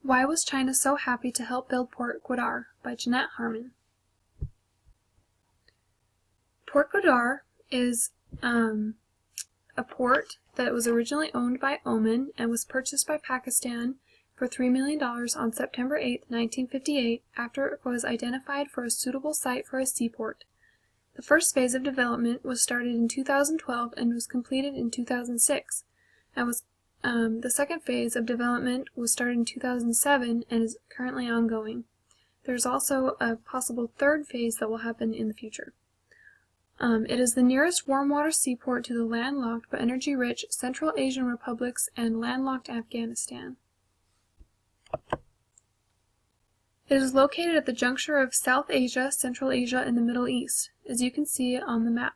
Why was China so happy to help build Port Gwadar by Jeanette Harmon. Port Gwadar is a port that was originally owned by Oman and was purchased by Pakistan for $3 million on September 8, 1958, after it was identified for a suitable site for a seaport. The first phase of development was started in 2012 and was completed in 2006, and the second phase of development was started in 2007 and is currently ongoing. There's also a possible third phase that will happen in the future. It is the nearest warm water seaport to the landlocked but energy-rich Central Asian republics and landlocked Afghanistan. It is located at the juncture of South Asia, Central Asia, and the Middle East, as you can see on the map.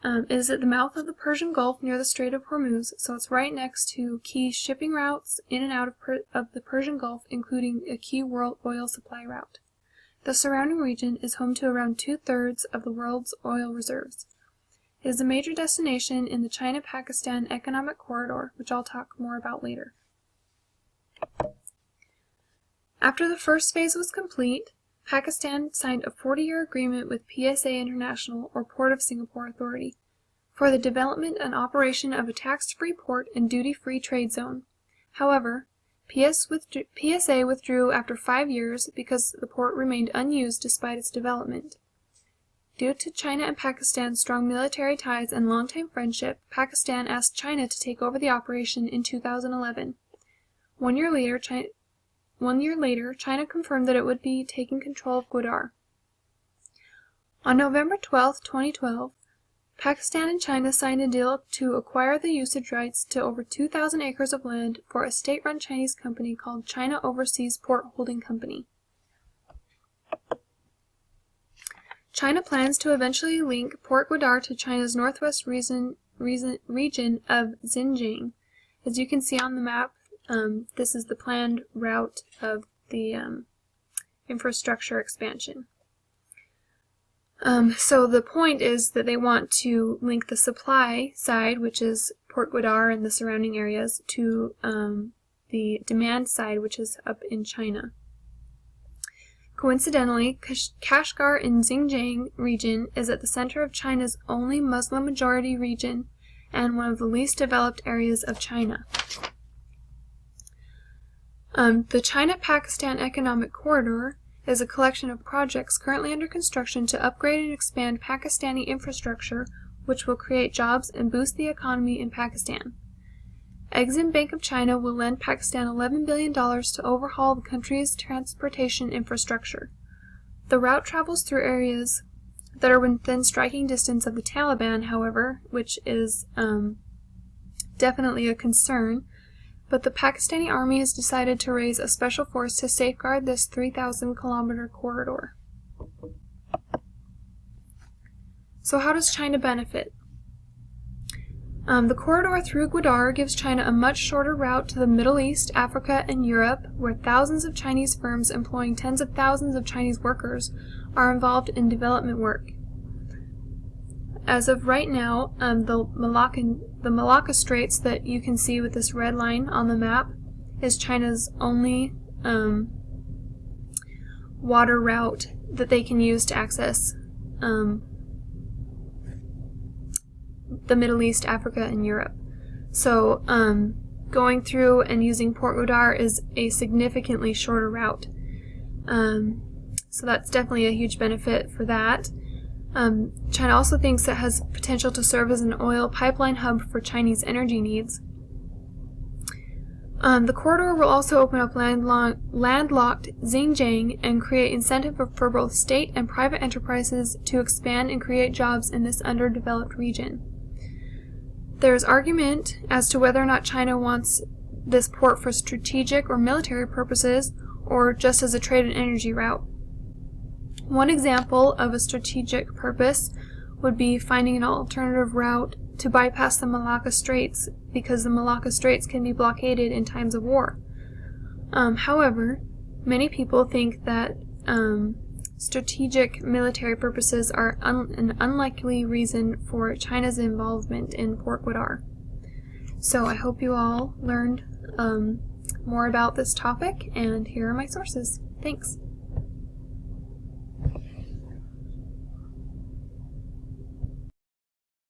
It is at the mouth of the Persian Gulf near the Strait of Hormuz, so it's right next to key shipping routes in and out of the Persian Gulf, including a key world oil supply route. The surrounding region is home to around 2/3 of the world's oil reserves. It is a major destination in the China-Pakistan Economic Corridor, which I'll talk more about later. After the first phase was complete, Pakistan signed a 40-year agreement with PSA International, or Port of Singapore Authority, for the development and operation of a tax-free port and duty-free trade zone. However, PSA withdrew after 5 years because the port remained unused despite its development. Due to China and Pakistan's strong military ties and long-time friendship, Pakistan asked China to take over the operation in 2011. 1 year later, China confirmed that it would be taking control of Gwadar. On November 12, 2012, Pakistan and China signed a deal to acquire the usage rights to over 2,000 acres of land for a state-run Chinese company called China Overseas Port Holding Company. China plans to eventually link Port Gwadar to China's northwest region of Xinjiang. As you can see on the map, this is the planned route of the infrastructure expansion. So the point is that they want to link the supply side, which is Port Gwadar and the surrounding areas, to the demand side, which is up in China. Coincidentally, Kashgar in Xinjiang region is at the center of China's only Muslim-majority region and one of the least developed areas of China. The China-Pakistan Economic Corridor is a collection of projects currently under construction to upgrade and expand Pakistani infrastructure, which will create jobs and boost the economy in Pakistan. Exim Bank of China will lend Pakistan $11 billion to overhaul the country's transportation infrastructure. The route travels through areas that are within striking distance of the Taliban, however, which is definitely a concern. But the Pakistani army has decided to raise a special force to safeguard this 3,000-kilometer corridor. So how does China benefit? The corridor through Gwadar gives China a much shorter route to the Middle East, Africa, and Europe, where thousands of Chinese firms employing tens of thousands of Chinese workers are involved in development work. As of right now, the Malacca Straits that you can see with this red line on the map is China's only water route that they can use to access the Middle East, Africa, and Europe. So going through and using Port Gwadar is a significantly shorter route. So that's definitely a huge benefit for that. China also thinks it has potential to serve as an oil pipeline hub for Chinese energy needs. The corridor will also open up landlocked Xinjiang and create incentive for both state and private enterprises to expand and create jobs in this underdeveloped region. There is argument as to whether or not China wants this port for strategic or military purposes or just as a trade and energy route. One example of a strategic purpose would be finding an alternative route to bypass the Malacca Straits, because the Malacca Straits can be blockaded in times of war. However, many people think that strategic military purposes are an unlikely reason for China's involvement in Port Gwadar. So I hope you all learned more about this topic, and here are my sources. Thanks.